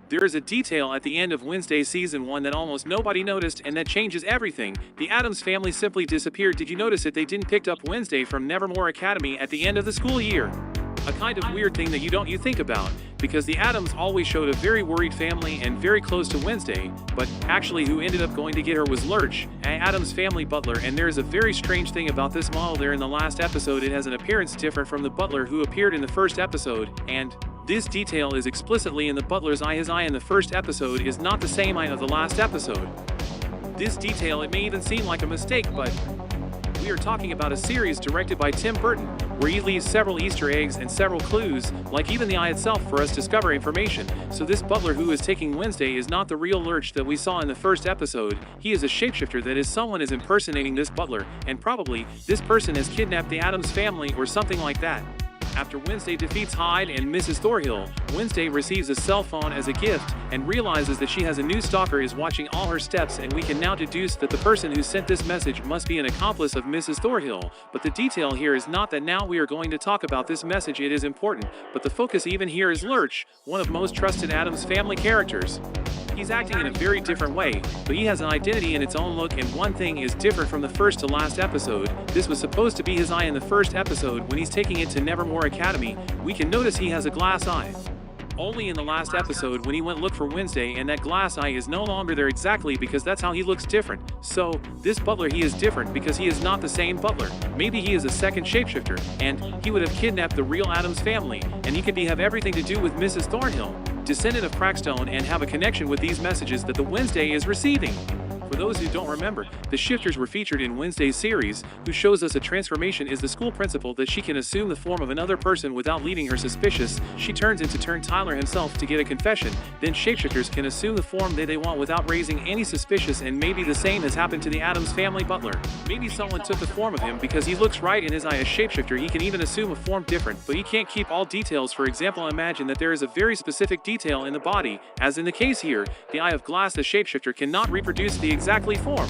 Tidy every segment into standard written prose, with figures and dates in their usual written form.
There is a detail at the end of Wednesday Season 1 that almost nobody noticed and that changes everything. The Addams family simply disappeared. Did you notice it? They didn't pick up Wednesday from Nevermore Academy at the end of the school year. A kind of weird thing that you think about, because the Addams always showed a very worried family and very close to Wednesday, but actually who ended up going to get her was Lurch, Addams' family butler, and there is a very strange thing about this model there in the last episode. It has an appearance different from the butler who appeared in the first episode, and this detail is explicitly in the butler's eye. His eye in the first episode is not the same eye of the last episode. This detail, it may even seem like a mistake, but we are talking about a series directed by Tim Burton, where he leaves several Easter eggs and several clues, like even the eye itself, for us to discover information. So this butler who is taking Wednesday is not the real Lurch that we saw in the first episode. He is a shapeshifter. That is, someone is impersonating this butler, and probably this person has kidnapped the Addams family or something like that. After Wednesday defeats Hyde and Mrs. Thorhill, Wednesday receives a cell phone as a gift and realizes that she has a new stalker is watching all her steps, and we can now deduce that the person who sent this message must be an accomplice of Mrs. Thorhill. But the detail here is not that now we are going to talk about this message. It is important, but the focus even here is Lurch, one of most trusted Addams family characters. He's acting in a very different way, but he has an identity in its own look, and one thing is different from the first to last episode. This was supposed to be his eye in the first episode. When he's taking it to Nevermore Academy, we can notice he has a glass eye. Only in the last episode when he went look for Wednesday, and that glass eye is no longer there exactly because that's how he looks different. So, this butler, he is different because he is not the same butler. Maybe he is a second shapeshifter, and he would have kidnapped the real Addams family, and he could have everything to do with Mrs. Thornhill, descendant of Crackstone, and have a connection with these messages that the Wednesday is receiving. For those who don't remember, the shifters were featured in Wednesday's series, who shows us a transformation is the school principal, that she can assume the form of another person without leaving her suspicious. She turns into Tyler himself to get a confession. Then shapeshifters can assume the form they want without raising any suspicious, and maybe the same has happened to the Addams family butler. Maybe someone took the form of him because he looks right in his eye as shapeshifter. He can even assume a form different, but he can't keep all details. For example, imagine that there is a very specific detail in the body, as in the case here, the eye of glass. The shapeshifter cannot reproduce the exactly form.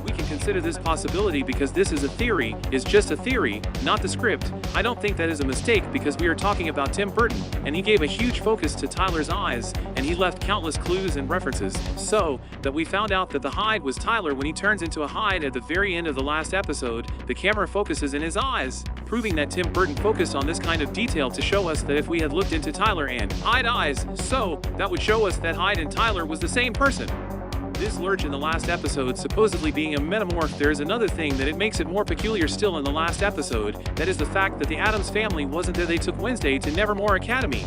We can consider this possibility because this is a theory, is just a theory, not the script. I don't think that is a mistake because we are talking about Tim Burton, and he gave a huge focus to Tyler's eyes, and he left countless clues and references, so that we found out that the Hyde was Tyler when he turns into a Hyde at the very end of the last episode. The camera focuses in his eyes, proving that Tim Burton focused on this kind of detail to show us that if we had looked into Tyler and Hyde eyes, so that would show us that Hyde and Tyler was the same person. This Lurch in the last episode supposedly being a metamorph. There is another thing that it makes it more peculiar still in the last episode, that is the fact that the Addams family wasn't there. They took Wednesday to Nevermore Academy.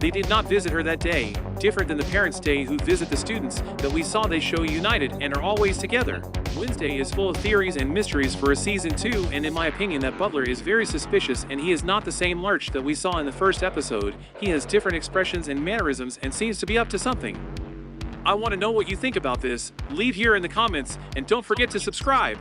They did not visit her that day, different than the parents' day who visit the students that we saw. They show united and are always together. Wednesday is full of theories and mysteries for a season 2, and in my opinion that butler is very suspicious, and he is not the same Lurch that we saw in the first episode. He has different expressions and mannerisms and seems to be up to something. I want to know what you think about this. Leave here in the comments, and don't forget to subscribe.